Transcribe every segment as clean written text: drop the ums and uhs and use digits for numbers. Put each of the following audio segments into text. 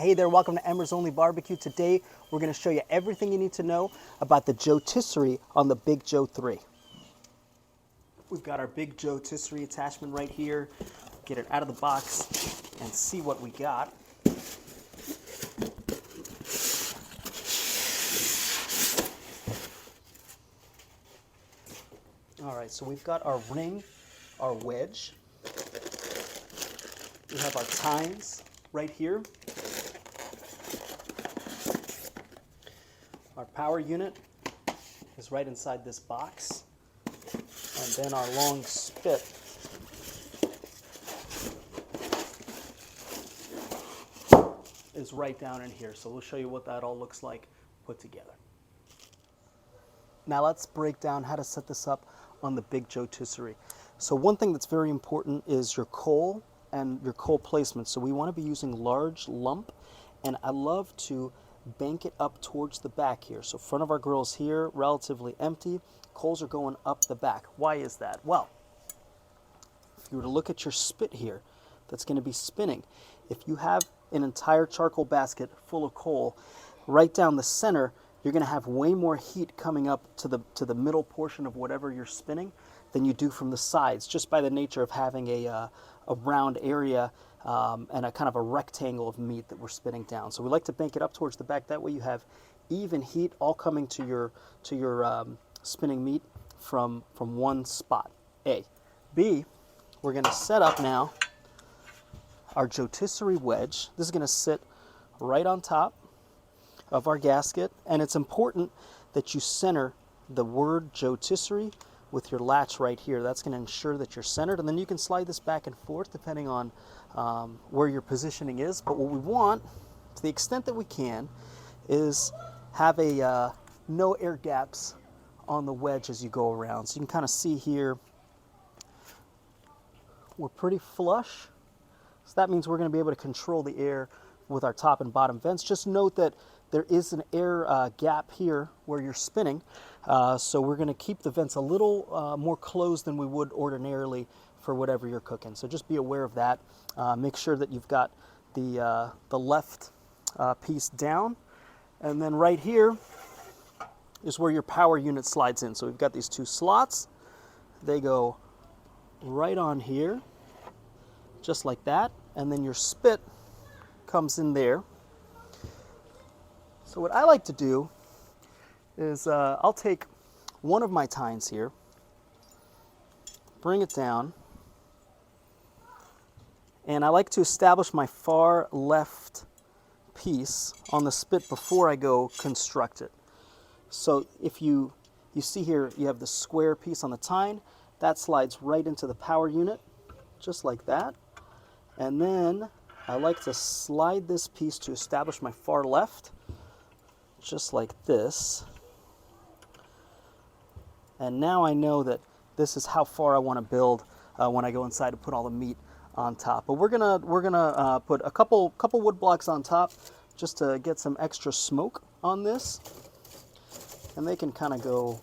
Hey there, welcome to Emmer's Only Barbecue. Today we're going to show you everything you need to know about the Joetisserie on the Big Joe 3. We've got our Big Joetisserie attachment right here. Get it out of the box and see what we got. All right, so we've got our ring, our wedge. We have our tines right here. Our power unit is right inside this box. And then our long spit is right down in here. So we'll show you what that all looks like put together. Now let's break down how to set this up on the Big Joetisserie. So one thing that's very important is your coal and your coal placement. So we want to be using large lump, and I love to bank it up towards the back here. So front of our grill is here, relatively empty. Coals are going up the back. Why is that? Well, if you were to look at your spit here, that's going to be spinning. If you have an entire charcoal basket full of coal, right down the center, you're going to have way more heat coming up to the middle portion of whatever you're spinning than you do from the sides, just by the nature of having a round area and a kind of a rectangle of meat that we're spinning down. So we like to bank it up towards the back. That way you have even heat all coming to your spinning meat from one spot. A. B, we're going to set up now our Joetisserie wedge. This is going to sit right on top of our gasket, and it's important that you center the word Joetisserie with your latch right here. That's going to ensure that you're centered, and then you can slide this back and forth depending on where your positioning is. But what we want, to the extent that we can, is have a no air gaps on the wedge as you go around. So you can kind of see here, we're pretty flush. So that means we're going to be able to control the air with our top and bottom vents. Just note that there is an air gap here where you're spinning, so we're going to keep the vents a little more closed than we would ordinarily for whatever you're cooking. So just be aware of that. Make sure that you've got the left piece down, and then right here is where your power unit slides in. So we've got these two slots. They go right on here, just like that, and then your spit comes in there. So what I like to do is I'll take one of my tines here, bring it down, and I like to establish my far left piece on the spit before I go construct it. So if you see here, you have the square piece on the tine, that slides right into the power unit, just like that. And then I like to slide this piece to establish my far left, just like this. And now I know that this is how far I want to build when I go inside to put all the meat on top. But we're gonna put a couple wood blocks on top just to get some extra smoke on this, and they can kind of go,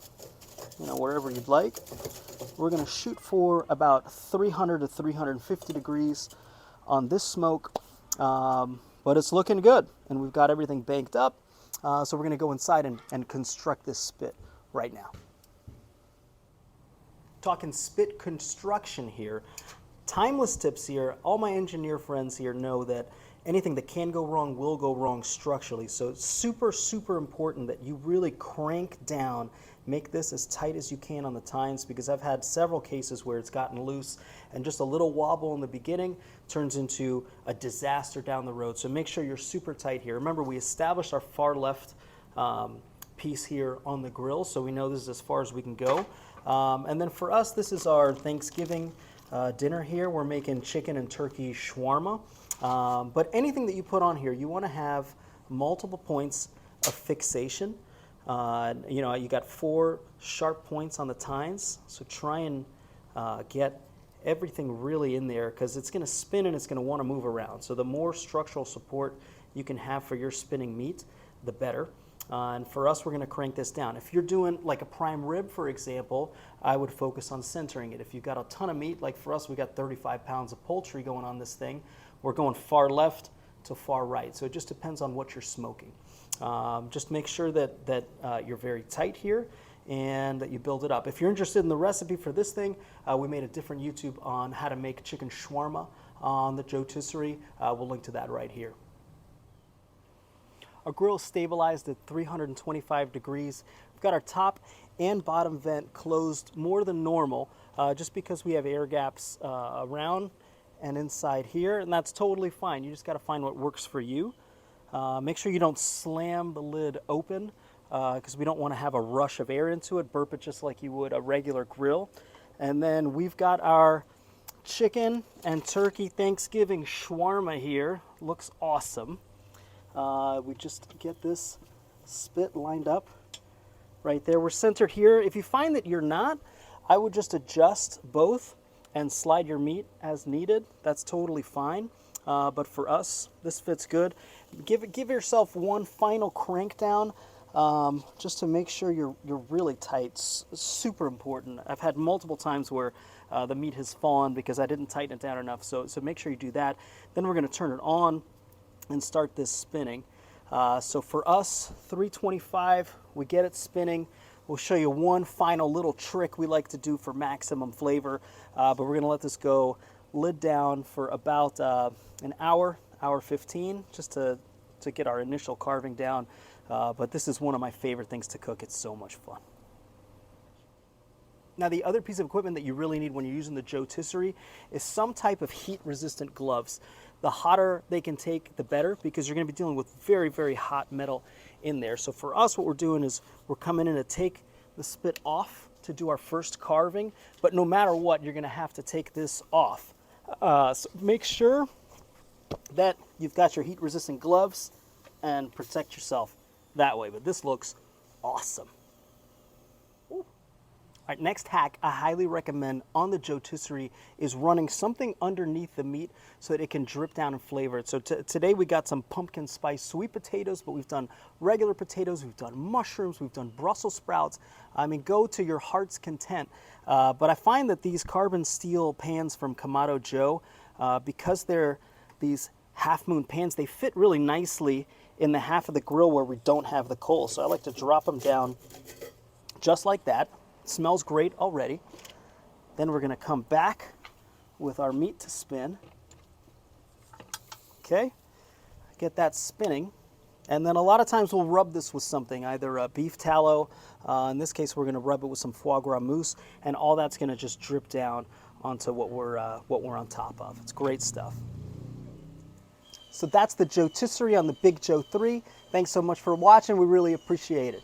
wherever you'd like. We're gonna shoot for about 300 to 350 degrees on this smoke, but it's looking good, and we've got everything banked up. So we're going to go inside and construct this spit right now. Talking spit construction here, timeless tips here. All my engineer friends here know that anything that can go wrong will go wrong structurally. So it's super, super important that you really crank down, make this as tight as you can on the tines, because I've had several cases where it's gotten loose and just a little wobble in the beginning turns into a disaster down the road. So make sure you're super tight here. Remember, we established our far left piece here on the grill, so we know this is as far as we can go. And then for us, this is our Thanksgiving dinner here. We're making chicken and turkey shawarma. But anything that you put on here, you want to have multiple points of fixation. You got 4 sharp points on the tines, so try and get everything really in there, because it's going to spin and it's going to want to move around. So the more structural support you can have for your spinning meat, the better. And for us, we're going to crank this down. If you're doing like a prime rib, for example, I would focus on centering it. If you've got a ton of meat, like for us, we got 35 pounds of poultry going on this thing, we're going far left to far right. So it just depends on what you're smoking. Just make sure that you're very tight here and that you build it up. If you're interested in the recipe for this thing, we made a different YouTube on how to make chicken shawarma on the Joetisserie. We'll link to that right here. Our grill is stabilized at 325 degrees. We've got our top and bottom vent closed more than normal, just because we have air gaps around and inside here, and that's totally fine. You just got to find what works for you. Make sure you don't slam the lid open, because we don't want to have a rush of air into it. Burp it just like you would a regular grill. And then we've got our chicken and turkey Thanksgiving shawarma here. Looks awesome. We just get this spit lined up right there. We're centered here. If you find that you're not, I would just adjust both and slide your meat as needed. That's totally fine. But for us, this fits good. Give yourself one final crank down, just to make sure you're really tight. Super important. I've had multiple times where the meat has fallen because I didn't tighten it down enough. So make sure you do that. Then we're going to turn it on and start this spinning. So for us, 325, we get it spinning. We'll show you one final little trick we like to do for maximum flavor, but we're gonna let this go lid down for about an hour, hour 15, just to get our initial carving down. But this is one of my favorite things to cook. It's so much fun. Now, the other piece of equipment that you really need when you're using the Joetisserie is some type of heat-resistant gloves. The hotter they can take, the better, because you're going to be dealing with very, very hot metal in there. So for us, what we're doing is we're coming in to take the spit off to do our first carving, but no matter what, you're going to have to take this off. So make sure that you've got your heat-resistant gloves and protect yourself that way. But this looks awesome. All right, next hack I highly recommend on the Joetisserie is running something underneath the meat so that it can drip down and flavor it. So today we got some pumpkin spice sweet potatoes, but we've done regular potatoes, we've done mushrooms, we've done Brussels sprouts. I mean, go to your heart's content. But I find that these carbon steel pans from Kamado Joe, because they're these half moon pans, they fit really nicely in the half of the grill where we don't have the coal. So I like to drop them down just like that. Smells great already. Then we're going to come back with our meat to spin. Okay, get that spinning. And then a lot of times we'll rub this with something, either beef tallow. In this case, we're going to rub it with some foie gras mousse, and all that's going to just drip down onto what we're on top of. It's great stuff. So that's the Joetisserie on the Big Joe 3. Thanks so much for watching. We really appreciate it.